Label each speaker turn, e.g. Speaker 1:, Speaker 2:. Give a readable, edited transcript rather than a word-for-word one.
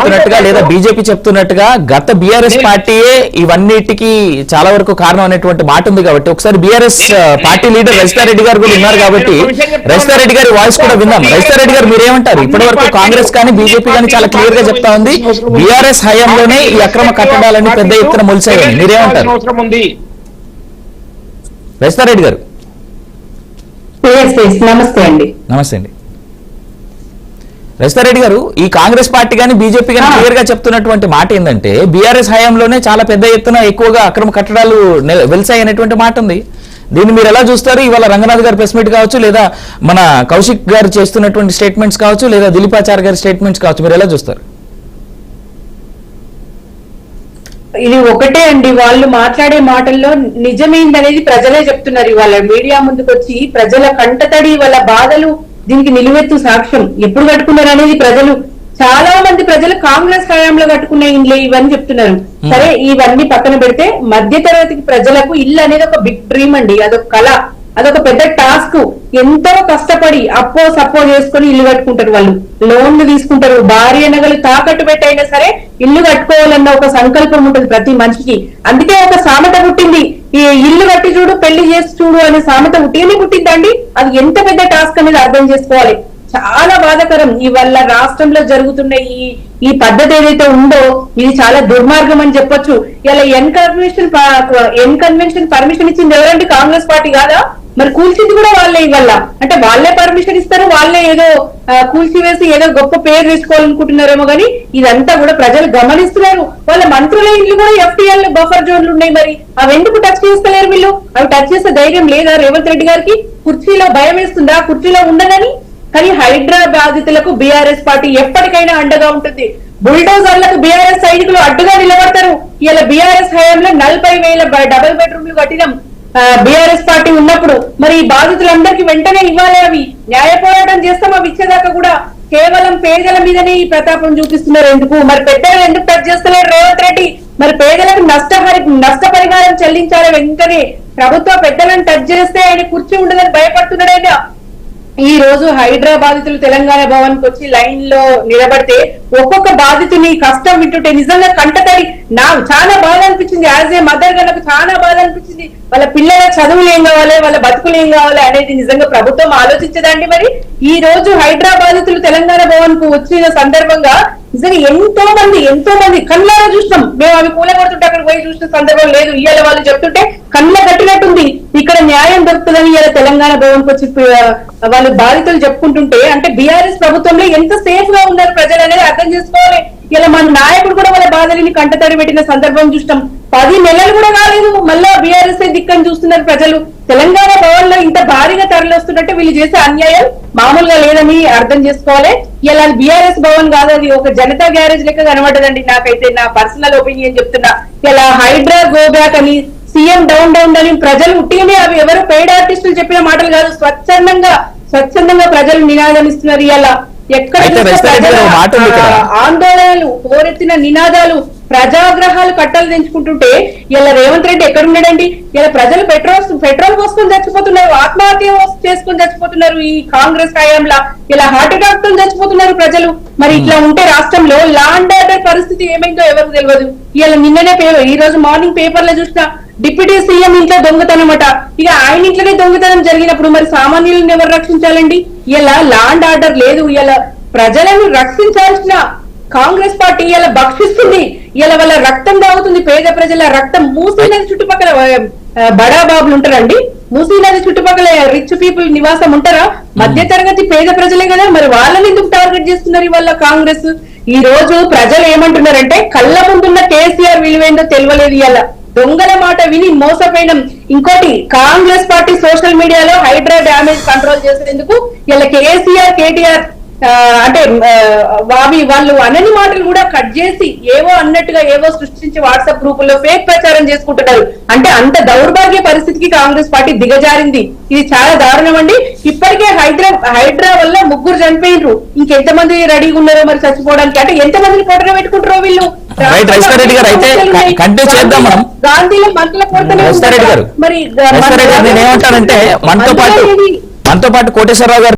Speaker 1: చెప్తున్నట్టుగా లేదా బీజేపీ చెప్తున్నట్టుగా గత బీఆర్ఎస్ పార్టీయే ఇవన్నిటికీ చాలా వరకు కారణం అనేటువంటి మాట ఉంది కాబట్టి ఒకసారి బీఆర్ఎస్ పార్టీ లీడర్ రజితారెడ్డి గారు కూడా ఉన్నారు కాబట్టి రజితారెడ్డి గారి వాయిస్ కూడా విందాం. రజితారెడ్డి గారు మీరేమంటారు? ఇప్పటి వరకు కాంగ్రెస్ కానీ బీజేపీ కానీ చాలా క్లియర్ గా చెప్తా ఉంది బీఆర్ఎస్ హయాంలోనే ఈ అక్రమ కట్టడాలన్నీ పెద్ద ఎత్తున మొలిసాయని, మీరేమంటారు? రజితారెడ్డి గారు
Speaker 2: నమస్తే అండి.
Speaker 1: నమస్తే అండి. రజితారెడ్డి గారు, ఈ కాంగ్రెస్ పార్టీ కానీ బీజేపీ కానీ క్లియర్ గా చెప్తున్నటువంటి మాట ఏంటంటే బీఆర్ఎస్ హయాంలోనే చాలా పెద్ద ఎత్తున ఎక్కువగా అక్రమ కట్టడాలు వెలిసాయి అనేటువంటి మాట ఉంది. దీన్ని మీరు ఎలా చూస్తారు? ఇవాళ రంగనాథ్ గారి ప్రెస్ మీట్ కావచ్చు, లేదా మన కౌశిక్ గారు చేస్తున్నటువంటి స్టేట్మెంట్స్ కావచ్చు, లేదా దిలీపాచార్య గారి స్టేట్మెంట్స్ కావచ్చు, మీరు ఎలా చూస్తారు?
Speaker 2: ఇది ఒకటే అండి, వాళ్ళు మాట్లాడే మాటల్లో నిజమేందనేది ప్రజలే చెప్తున్నారు. ఇవాళ మీడియా ముందుకు వచ్చి ప్రజల కంటతడి, వాళ్ళ బాధలు దీనికి నిలువెత్తు సాక్ష్యం. ఎప్పుడు కట్టుకున్నారు అనేది ప్రజలు, చాలా మంది ప్రజలు కాంగ్రెస్ హయాంలో కట్టుకున్న ఇండ్లే ఇవన్నీ చెప్తున్నారు. సరే, ఇవన్నీ పక్కన పెడితే మధ్య తరగతి ప్రజలకు ఇల్లు అనేది ఒక బిగ్ డ్రీమ్ అండి, అదొక కళ, అదొక పెద్ద టాస్క్. ఎంతో కష్టపడి అప్పో సప్పో చేసుకుని ఇల్లు కట్టుకుంటారు, వాళ్ళు లోన్లు తీసుకుంటారు, భార్య నగలు తాకట్టు పెట్టైనా సరే ఇల్లు కట్టుకోవాలన్న ఒక సంకల్పం ఉంటుంది ప్రతి మనిషికి. అందుకే ఒక సామెత పుట్టింది, ఈ ఇల్లు కట్టి చూడు పెళ్లి చేసి చూడు అనే సామెత పుట్టింది పుట్టిందండి. అది ఎంత పెద్ద టాస్క్ అనేది అర్థం చేసుకోవాలి. చాలా బాధాకరం ఇవాళ రాష్ట్రంలో జరుగుతున్న ఈ పద్ధతి ఏదైతే ఉందో ఇది చాలా దుర్మార్గం అని చెప్పొచ్చు. ఇలా ఎన్ కన్వెన్షన్ పర్మిషన్ ఇచ్చింది ఎవరండి? కాంగ్రెస్ పార్టీ కాదా? మరి కూల్చింది కూడా వాళ్ళే. ఇవాళ అంటే వాళ్ళే పర్మిషన్ ఇస్తారు, వాళ్ళే ఏదో కూల్చివేసి ఏదో గొప్ప పేరు తెచ్చుకోవాలనుకుంటున్నారేమో కానీ ఇదంతా కూడా ప్రజలు గమనిస్తున్నారు. వాళ్ళ మంత్రుల ఇండ్లు కూడా ఎఫ్టీఎల్ బఫర్ జోన్లు ఉన్నాయి, మరి అవి ఎందుకు టచ్ చేస్తలేరు వీళ్ళు? అవి టచ్ చేసే ధైర్యం లేదా రేవంత్ రెడ్డి గారికి? కుర్చీలో భయం వేస్తుందా కుర్చీలో ఉండదని? కానీ హైడ్రా బాధితులకు బీఆర్ఎస్ పార్టీ ఎప్పటికైనా అండగా ఉంటుంది. బుల్డోజర్లకు బీఆర్ఎస్ సైనికులు అడ్డుగా నిలబడతారు. ఇలా బీఆర్ఎస్ హయాంలో 40,000 డబుల్ బెడ్రూమ్లు కట్టినాం బీఆర్ఎస్ పార్టీ ఉన్నప్పుడు. మరి ఈ బాధితులందరికీ వెంటనే ఇవ్వాలి, అవి న్యాయ పోరాటం చేస్తాం. అవి ఇచ్చేదాకా కూడా కేవలం పేదల మీదనే ఈ ప్రతాపం చూపిస్తున్నారు ఎందుకు? మరి పెద్దలు ఎందుకు టచ్ చేస్తున్నారు రేవంత్ రెడ్డి? మరి పేదలకు నష్టపరిహారం చెల్లించాలి వెంటనే. ప్రభుత్వ పెద్దలను టచ్ చేస్తే ఆయన కుర్చీ ఉండదని భయపడుతున్నాడైనా. ఈ రోజు హైడ్రా బాధితులు తెలంగాణ భవన్ కు వచ్చి లైన్ లో నిలబడితే ఒక్కొక్క బాధితుని కష్టం వింటుంటే నిజంగా కంటతడి. నాకు చాలా బాధ అనిపించింది. యాజ్ ఏ మదర్ గా నాకు చాలా బాధ అనిపించింది. వాళ్ళ పిల్లల చదువులు ఏం కావాలి, వాళ్ళ బతుకులు ఏం కావాలి అనేది నిజంగా ప్రభుత్వం ఆలోచించదండి. మరి ఈ రోజు హైడ్రా బాధితులు తెలంగాణ భవన్ కు వచ్చిన సందర్భంగా నిజంగా ఎంతో మంది కళ్ళారా చూసినాం మేము. అవి కూలగొడుతుంటే అక్కడ పోయి చూసిన సందర్భం లేదు. ఇవాళ వాళ్ళు చెప్తుంటే కళ్ళ కట్టినట్టుంది ఇక్కడ న్యాయం దొరుకుతుందని. ఇవాళ తెలంగాణ భవన్ కు వచ్చి వాళ్ళు బాధితులు చెప్పుకుంటుంటే అంటే బీఆర్ఎస్ ప్రభుత్వంలో ఎంత సేఫ్ గా ఉన్నారు ప్రజలు అనేది అర్థం చేసుకోవాలి. ఇలా మన నాయకుడు కూడా వాళ్ళ బాధలని కంటతడి పెట్టిన సందర్భం చూస్తాం. 10 నెలలు కూడా కాలేదు, మళ్ళా బీఆర్ఎస్ దిక్కని చూస్తున్నారు ప్రజలు. తెలంగాణ భవన్ లో ఇంత భారీగా తరలిస్తుంటే వీళ్ళు చేసే అన్యాయం మామూలుగా లేదని అర్థం చేసుకోవాలి. ఇలా బీఆర్ఎస్ భవన్ కాదు, అది ఒక జనతా గ్యారేజ్ లెక్క కనబడదండి. నాకైతే నా పర్సనల్ ఒపీనియన్ చెప్తున్నా. ఇలా హైడ్రా గో బ్యాక్ అని, సీఎం డౌన్ అని ప్రజలు ఉట్టిగానే, అవి ఎవరు పెయిడ్ ఆర్టిస్టులు చెప్పిన మాటలు కాదు, స్వచ్ఛందంగా ప్రజలు నినాదం ఇస్తున్నారు. ఇలా ఎక్కడ ఆందోళనలు, హోరెత్తిన నినాదాలు, ప్రజాగ్రహాలు కట్టలు తెంచుకుంటుంటే ఇలా రేవంత్ రెడ్డి ఎక్కడున్నాడండి? ఇలా ప్రజలు పెట్రోల్ పోసుకొని చచ్చిపోతున్నారు, ఆత్మహత్య చేసుకొని చచ్చిపోతున్నారు ఈ కాంగ్రెస్ హయాంలో. ఇలా హార్ట్ అటాక్ తో చచ్చిపోతున్నారు ప్రజలు. మరి ఇట్లా ఉంటే రాష్ట్రంలో లా అండ్ ఆర్డర్ పరిస్థితి ఏమైందో ఎవరికి తెలియదు. ఇలా నిన్ననే ఈ రోజు మార్నింగ్ పేపర్ లో చూసిన డిప్యూటీ సీఎం ఇంట్లో దొంగతనం అట. ఇక ఆయన ఇంట్లోనే దొంగతనం జరిగినప్పుడు మరి సామాన్యులను ఎవరు రక్షించాలండి? ఇలా లా అండ్ ఆర్డర్ లేదు. ఇలా ప్రజలను రక్షించాల్సిన కాంగ్రెస్ పార్టీ ఇలా భక్షిస్తుంది. ఇలా వాళ్ళ రక్తం తాగుతుంది, పేద ప్రజల రక్తం. మూసీ నది చుట్టుపక్కల బడాబాబులు ఉంటారండి, మూసీ నది చుట్టుపక్కల రిచ్ పీపుల్ నివాసం ఉంటారా? మధ్య తరగతి పేద ప్రజలే కదా, మరి వాళ్ళని ఎందుకు టార్గెట్ చేస్తున్నారు ఇవాళ కాంగ్రెస్? ఈ రోజు ప్రజలు ఏమంటున్నారంటే కళ్ళ ముందున్న కేసీఆర్ విలువేందో తెలియలేదు. ఇలా దొంగల మాట విని మోసపోయినాం. ఇంకోటి, కాంగ్రెస్ పార్టీ సోషల్ మీడియాలో హైడ్రా డ్యామేజ్ కంట్రోల్ చేసేందుకు ఇలా కేసీఆర్ కేటీఆర్ అంటే వాళ్ళు అనని మాటలు కూడా కట్ చేసి ఏవో అన్నట్టుగా ఏవో సృష్టించి వాట్సాప్ గ్రూపుల్లో ఫేక్ ప్రచారం చేసుకుంటున్నారు. అంటే అంత దౌర్భాగ్య పరిస్థితికి కాంగ్రెస్ పార్టీ దిగజారింది. ఇది చాలా దారుణం అండి. ఇప్పటికే హైడ్రా వల్ల 3 చనిపోయినరు. ఇంకెంతమంది రెడీగా ఉన్నారో మరి చచ్చిపోవడానికి? అంటే ఎంతమందిని పొట్టన పెట్టుకుంటారో వీళ్ళు. గాంధీలో మంటల కొరత.
Speaker 1: మరి మనతో పాటు కోటేశ్వరరావు గారు